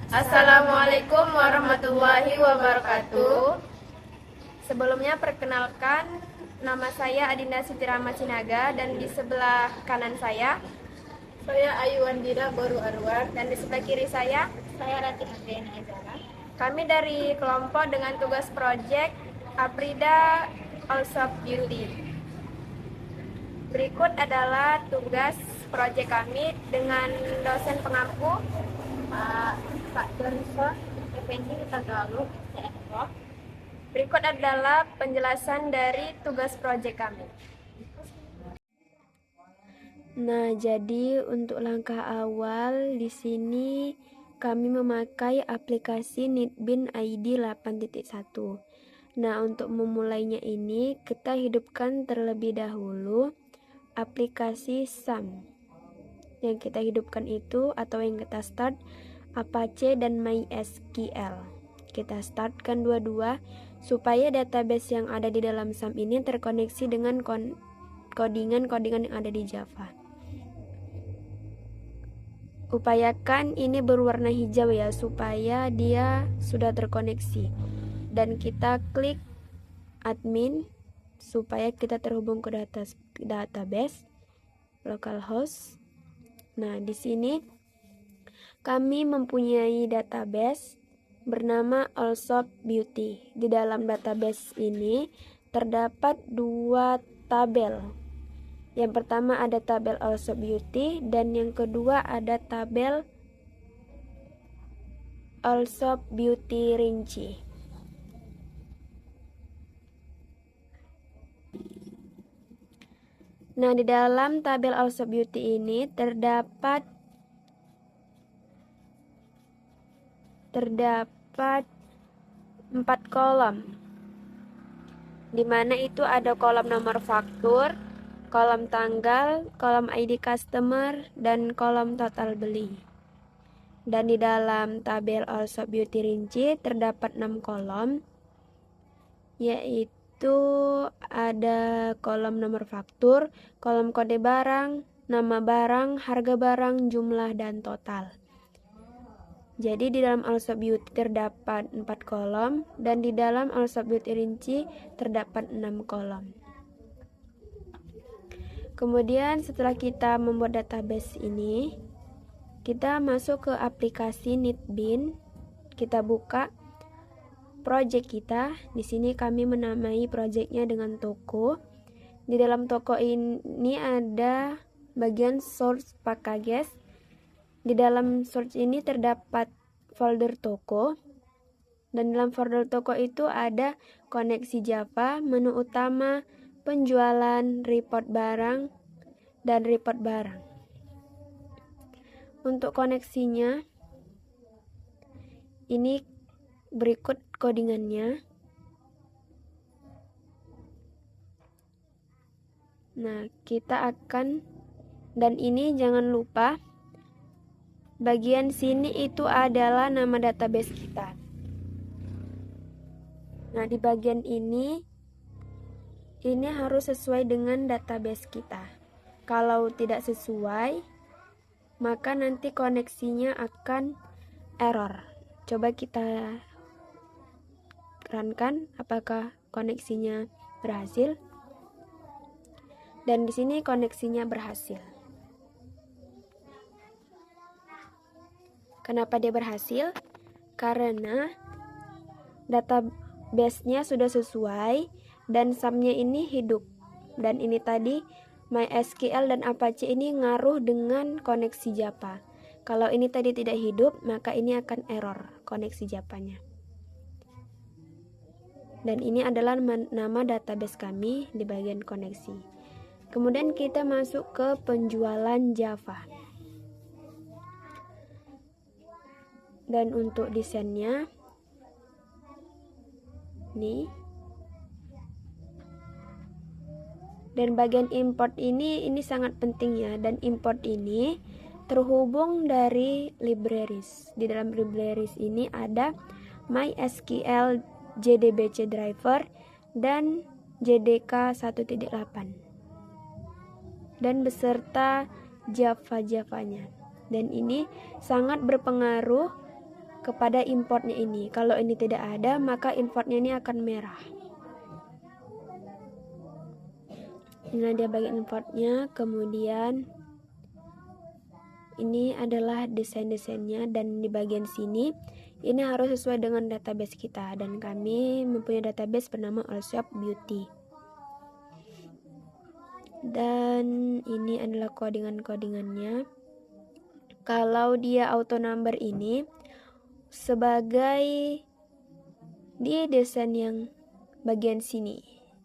Assalamualaikum warahmatullahi wabarakatuh. Sebelumnya perkenalkan, nama saya Adinda Siti Rahma Sinaga dan di sebelah kanan saya Ayu Wandira Boru Arwar. dan di sebelah kiri saya Ratih Andriani Azara. kami dari kelompok dengan tugas proyek Aprida Also Beauty. Berikut adalah tugas proyek kami dengan dosen pengampu Pak Johnson Effendi Tagalog CFO. Berikut adalah penjelasan dari tugas proyek kami. Nah, jadi untuk langkah awal di sini kami memakai aplikasi Nitbin ID 8.1. Nah, untuk memulainya ini kita hidupkan terlebih dahulu aplikasi SAM. Yang kita hidupkan itu atau yang kita start Apache dan MySQL. Kita startkan dua-dua supaya database yang ada di dalam SAM ini terkoneksi dengan codingan-codingan yang ada di Java. Upayakan ini berwarna hijau ya, supaya dia sudah terkoneksi. Dan kita klik admin supaya kita terhubung ke database localhost. Nah, di sini kami mempunyai database bernama Also Beauty. Di dalam database ini terdapat dua tabel. Yang pertama ada tabel Also Beauty dan yang kedua ada tabel Also Beauty rinci. Nah, di dalam tabel Also Beauty ini terdapat 4 kolom, di mana itu ada kolom nomor faktur, kolom tanggal, kolom ID customer, dan kolom total beli. Dan di dalam tabel Also Beauty rinci terdapat 6 kolom, yaitu ada kolom nomor faktur, kolom kode barang, nama barang, harga barang, jumlah, dan total. Jadi di dalam Also Beauty terdapat 4 kolom dan di dalam Also Beauty rinci terdapat 6 kolom. Kemudian setelah kita membuat database ini, kita masuk ke aplikasi Nitbin. Kita buka project kita. Di sini kami menamai projectnya dengan toko. Di dalam toko ini ada bagian source packages. Di dalam source ini terdapat folder toko. Dan dalam folder toko itu ada koneksi Java, menu utama, penjualan, report barang, dan report barang. Untuk koneksinya, ini berikut codingannya. Nah, kita akan, dan ini jangan lupa, bagian sini itu adalah nama database kita. Nah, di bagian ini harus sesuai dengan database kita. Kalau tidak sesuai, maka nanti koneksinya akan error. Coba kita runkan apakah koneksinya berhasil. Dan di sini koneksinya berhasil. Kenapa dia berhasil? Karena database-nya sudah sesuai dan SAM-nya ini hidup. Dan ini tadi MySQL dan Apache ini ngaruh dengan koneksi Java. Kalau ini tadi tidak hidup, maka ini akan error koneksi Java-nya. Dan ini adalah nama database kami di bagian koneksi. Kemudian kita masuk ke penjualan Java. Dan untuk desainnya, nih. Dan bagian import ini sangat penting ya. Dan import ini terhubung dari libraries. Di dalam libraries ini ada MySQL JDBC driver dan JDK 1.8 dan beserta Java-Javanya. Dan ini sangat berpengaruh kepada importnya ini. Kalau ini tidak ada, maka importnya ini akan merah. Inilah dia bagian importnya. Kemudian ini adalah desain-desainnya, dan di bagian sini ini harus sesuai dengan database kita, dan kami mempunyai database bernama Allshop Beauty. Dan ini adalah codingan-codingannya. Kalau dia auto number ini sebagai di desain yang bagian sini.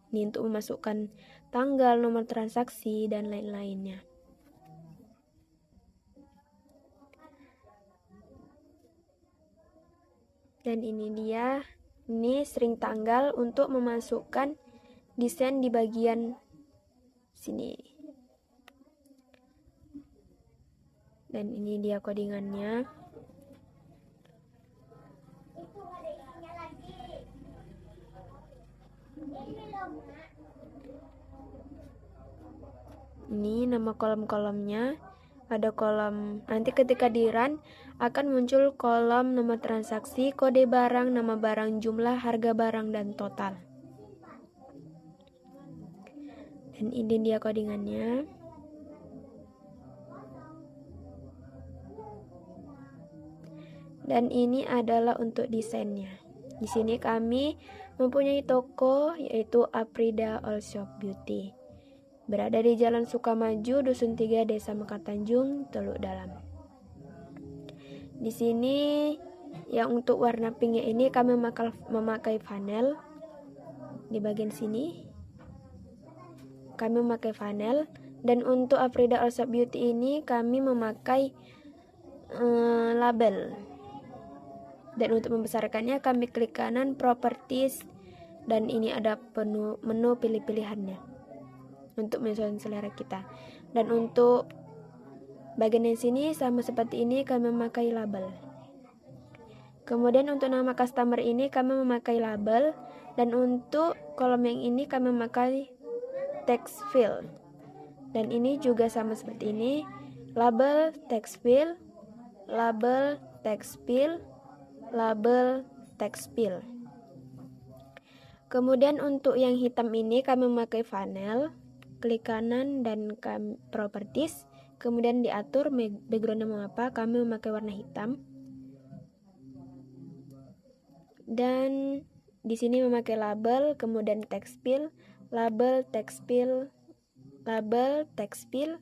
Ini untuk memasukkan tanggal, nomor transaksi, dan lain-lainnya. Dan ini dia, ini string tanggal untuk memasukkan desain di bagian sini. Dan ini dia codingannya. Ini nama kolom-kolomnya. Ada kolom, nanti ketika di run akan muncul kolom nomor transaksi, kode barang, nama barang, jumlah, harga barang, dan total. Dan ini dia codingannya. Dan ini adalah untuk desainnya. Di sini kami mempunyai toko, yaitu Aprida Allshop Beauty. Berada di Jalan Sukamaju, Dusun 3, Desa Mekar Tanjung, Teluk Dalam. Di sini yang untuk warna pinknya ini kami memakai panel. Di bagian sini kami memakai panel, dan untuk Aprida Allshop Beauty ini kami memakai label. Dan untuk membesarkannya kami klik kanan properties, dan ini ada menu pilih-pilihannya untuk menyesuaikan selera kita. Dan untuk bagian yang sini sama seperti ini kami memakai label. Kemudian untuk nama customer ini kami memakai label, dan untuk kolom yang ini kami memakai text field. Dan ini juga sama seperti ini, label, text field, label, text field, label, text field. Kemudian untuk yang hitam ini kami memakai panel, klik kanan dan properties, kemudian diatur backgroundnya mau apa, kami memakai warna hitam. Dan di sini memakai label, kemudian text field, label, text field, label, text field,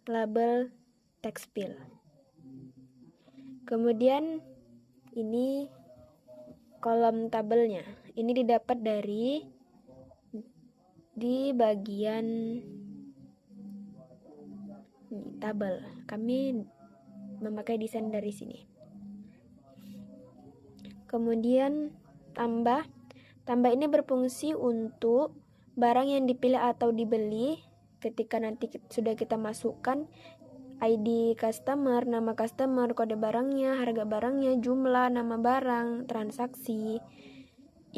label, text field. Kemudian ini kolom tabelnya. Ini didapat di bagian tabel. Kami memakai desain dari sini. Kemudian tambah ini berfungsi untuk barang yang dipilih atau dibeli. Ketika nanti sudah kita masukkan ID customer, nama customer, kode barangnya, harga barangnya, jumlah, nama barang, transaksi,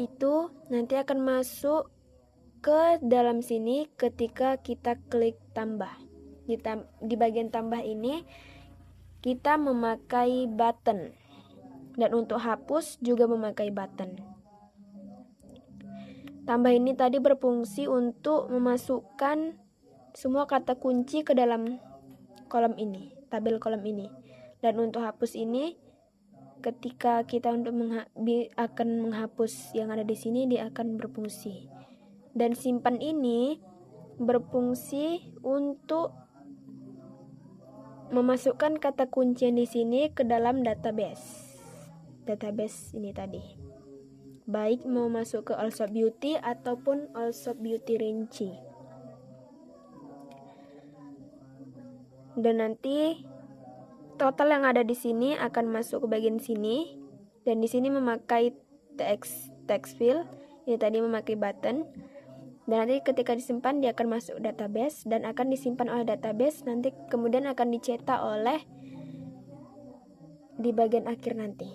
itu nanti akan masuk ke dalam sini ketika kita klik tambah. Di bagian tambah ini kita memakai button, dan untuk hapus juga memakai button. Tambah ini tadi berfungsi untuk memasukkan semua kata kunci ke dalam kolom ini, tabel kolom ini. Dan untuk hapus ini, ketika kita akan menghapus yang ada di sini, dia akan berfungsi. Dan simpan ini berfungsi untuk memasukkan kata kunci yang di sini ke dalam database ini tadi. Baik mau masuk ke Allshop Beauty ataupun Allshop Beauty rinci. Dan nanti total yang ada di sini akan masuk ke bagian sini, dan di sini memakai text field, ini tadi memakai button. Dan nanti ketika disimpan dia akan masuk database dan akan disimpan oleh database, nanti kemudian akan dicetak oleh di bagian akhir nanti.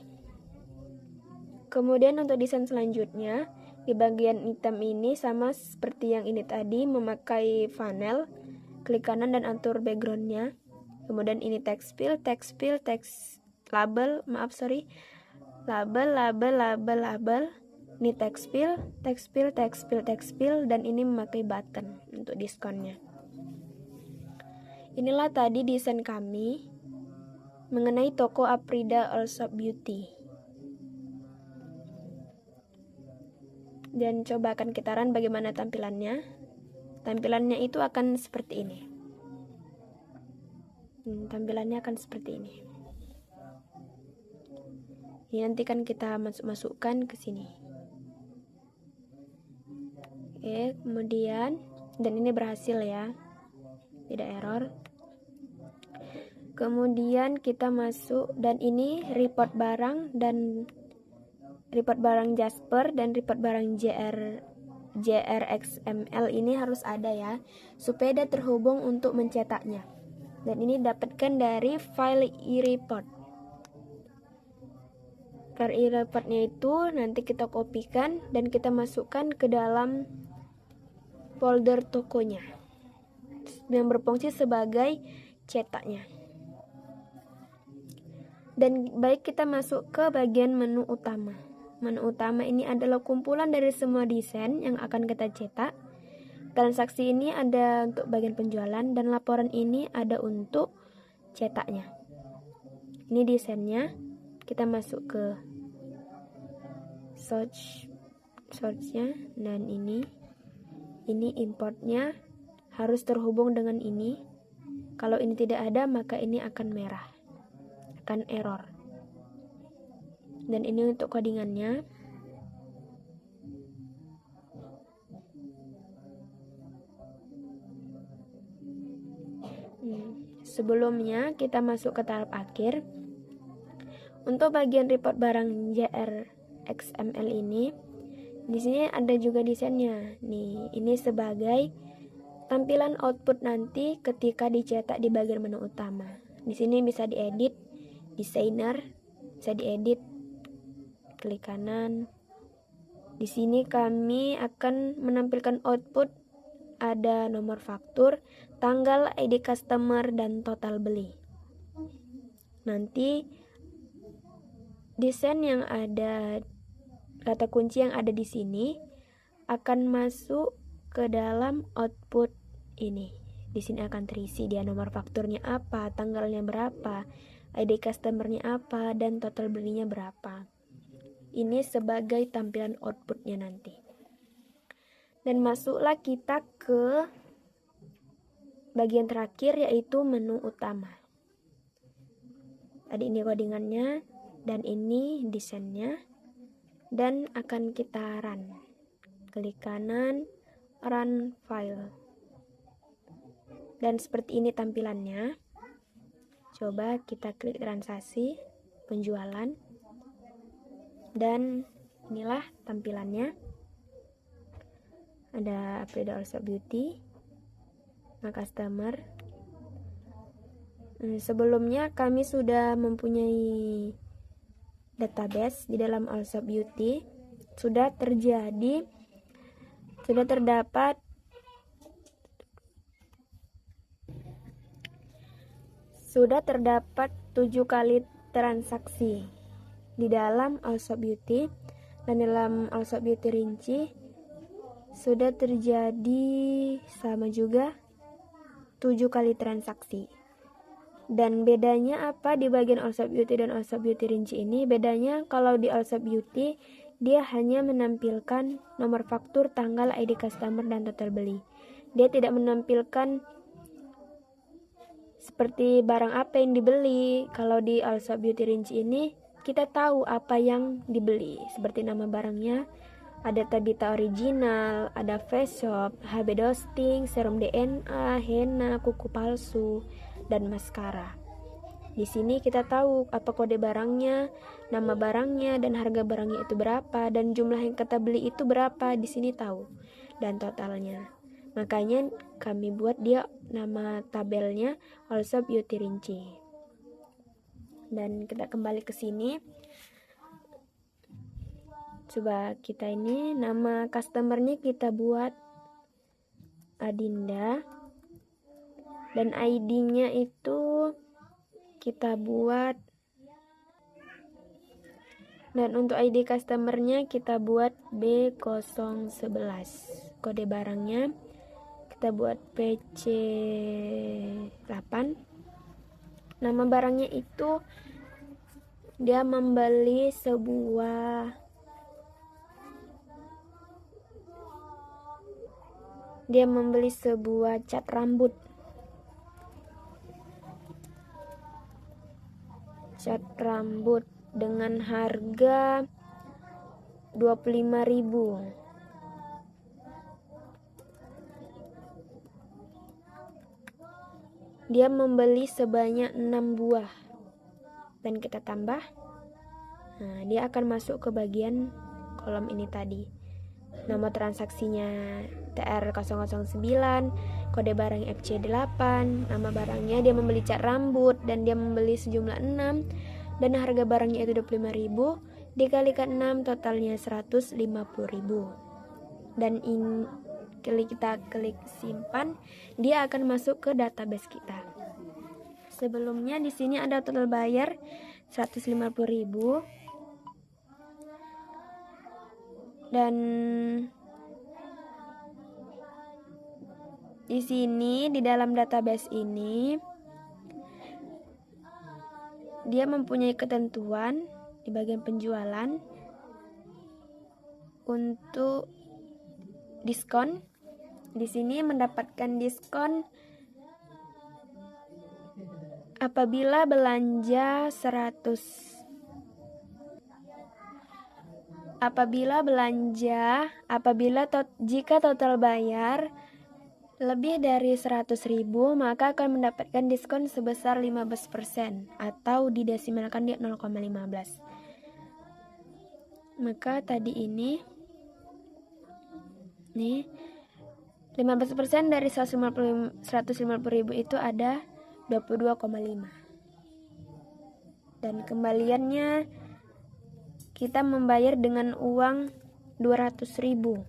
Kemudian untuk desain selanjutnya, di bagian hitam ini sama seperti yang ini tadi, memakai panel, klik kanan dan atur backgroundnya. Kemudian ini text field, text label, label. Ini tekstil, dan ini memakai button untuk diskonnya. Inilah tadi desain kami mengenai toko Aprida Allshop Beauty. Dan coba akan kita run bagaimana tampilannya. Tampilannya itu akan seperti ini. Tampilannya akan seperti ini. Ini nanti kan kita masukkan ke sini. Oke, kemudian dan ini berhasil ya. Tidak error. Kemudian kita masuk dan ini report barang Jasper dan report barang JRXML ini harus ada ya, supaya dia terhubung untuk mencetaknya. Dan ini dapatkan dari file e-report. File e-reportnya itu nanti kita kopikan dan kita masukkan ke dalam folder tokonya yang berfungsi sebagai cetaknya. Dan baik kita masuk ke bagian menu utama. Menu utama ini adalah kumpulan dari semua desain yang akan kita cetak. Transaksi ini ada untuk bagian penjualan dan laporan ini ada untuk cetaknya. Ini desainnya. Kita masuk ke search-nya dan ini importnya harus terhubung dengan ini. Kalau ini tidak ada maka ini akan merah, akan error. Dan ini untuk codingannya. Sebelumnya kita masuk ke tahap akhir. Untuk bagian report barang JRXML ini, di sini ada juga desainnya. Nih, ini sebagai tampilan output nanti ketika dicetak di bagian menu utama. Di sini bisa diedit, desainer, bisa diedit, klik kanan. Di sini kami akan menampilkan output, ada nomor faktur, tanggal, ID customer, dan total beli. Nanti desain yang ada, kata kunci yang ada di sini akan masuk ke dalam output ini. Di sini akan terisi dia nomor fakturnya apa, tanggalnya berapa, ID customernya apa, dan total belinya berapa. Ini sebagai tampilan outputnya nanti. Dan masuklah kita ke bagian terakhir yaitu menu utama. Tadi ini codingannya dan ini desainnya, dan akan kita run. Klik kanan, run file. Dan seperti ini tampilannya. Coba kita klik transaksi penjualan. Dan inilah tampilannya. Ada Aprida Allshop Beauty, customer. Sebelumnya kami sudah mempunyai database di dalam Allshop Beauty. Sudah terdapat 7 kali transaksi di dalam Allshop Beauty, dan dalam Allshop Beauty rinci sudah terjadi sama juga 7 kali transaksi. Dan bedanya apa di bagian Allshop Beauty dan Allshop Beauty rinci ini? Bedanya kalau di Allshop Beauty dia hanya menampilkan nomor faktur, tanggal, ID customer, dan total beli. Dia tidak menampilkan seperti barang apa yang dibeli. Kalau di Allshop Beauty rinci ini kita tahu apa yang dibeli, seperti nama barangnya, ada Tabita original, ada face shop, HB Dosting, serum DNA, henna, kuku palsu, dan maskara. Di sini kita tahu apa kode barangnya, nama barangnya, dan harga barangnya itu berapa, dan jumlah yang kita beli itu berapa. Di sini tahu, dan totalnya. Makanya kami buat dia nama tabelnya Allshop Beauty rinci. Dan kita kembali ke sini. Coba kita ini nama customernya kita buat Adinda, dan ID-nya itu kita buat Dan untuk ID customernya kita buat B011. Kode barangnya kita buat PC8. Nama barangnya itu dia membeli sebuah cat rambut. Cat rambut dengan harga 25.000. Dia membeli sebanyak 6 buah. Dan kita tambah. Nah, dia akan masuk ke bagian kolom ini tadi. Nama transaksinya TR009, kode barang FC8, nama barangnya dia membeli cat rambut dan dia membeli sejumlah 6 dan harga barangnya itu 25.000 dikalikan 6 totalnya 150.000. Dan kita klik simpan, dia akan masuk ke database kita. Sebelumnya di sini ada total bayar 150.000 dan di sini di dalam database ini dia mempunyai ketentuan di bagian penjualan untuk diskon. Di sini mendapatkan diskon apabila belanja 100. Jika total bayar lebih dari 100.000 maka akan mendapatkan diskon sebesar 15% atau didesimalkan di 0,15. Maka tadi ini nih 15% dari 150.000 itu ada 22,5. Dan kembaliannya kita membayar dengan uang 200.000.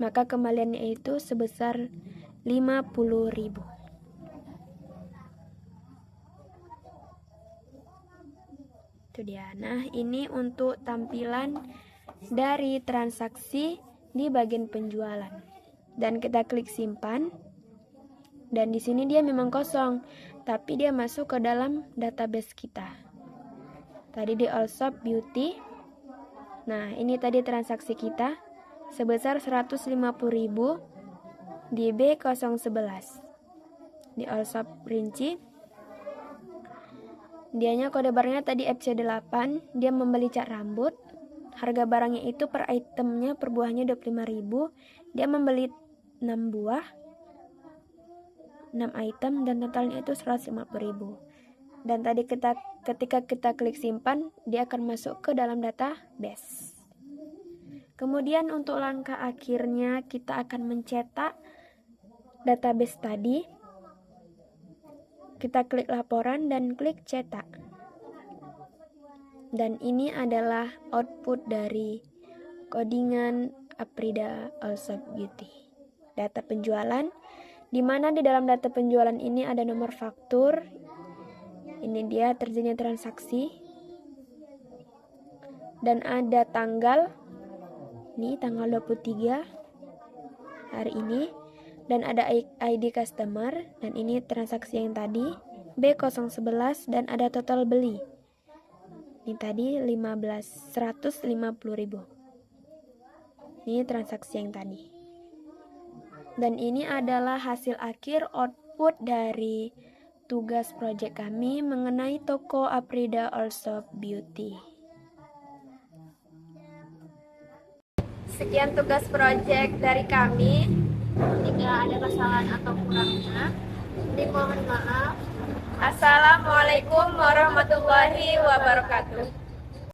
Maka kembaliannya itu sebesar 50.000. Itu dia. Nah, ini untuk tampilan dari transaksi di bagian penjualan. Dan kita klik simpan. Dan di sini dia memang kosong, tapi dia masuk ke dalam database kita. Tadi di Allshop Beauty. Nah, ini tadi transaksi kita sebesar 150.000 di B011. Di Allshop Rinci. Dianya kode barangnya tadi FC8, dia membeli cat rambut. Harga barangnya itu per itemnya per buahnya 25.000. Dia membeli 6 buah. 6 item dan totalnya itu 150.000. Dan tadi ketika kita klik simpan, dia akan masuk ke dalam database. Kemudian untuk langkah akhirnya kita akan mencetak database tadi. Kita klik laporan dan klik cetak. Dan ini adalah output dari codingan Aprida Allshop Beauty. Data penjualan, di mana di dalam data penjualan ini ada nomor faktur. Ini dia terjadinya transaksi. Dan ada tanggal. Ini tanggal 23 hari ini. Dan ada ID customer. Dan ini transaksi yang tadi B011 dan ada total beli. Ini tadi 150.000. Ini transaksi yang tadi. Dan ini adalah hasil akhir output dari tugas proyek kami mengenai toko Aprida Allshop Beauty. Sekian tugas proyek dari kami. Jika ada kesalahan atau kurangnya, dimohon maaf. Assalamualaikum warahmatullahi wabarakatuh.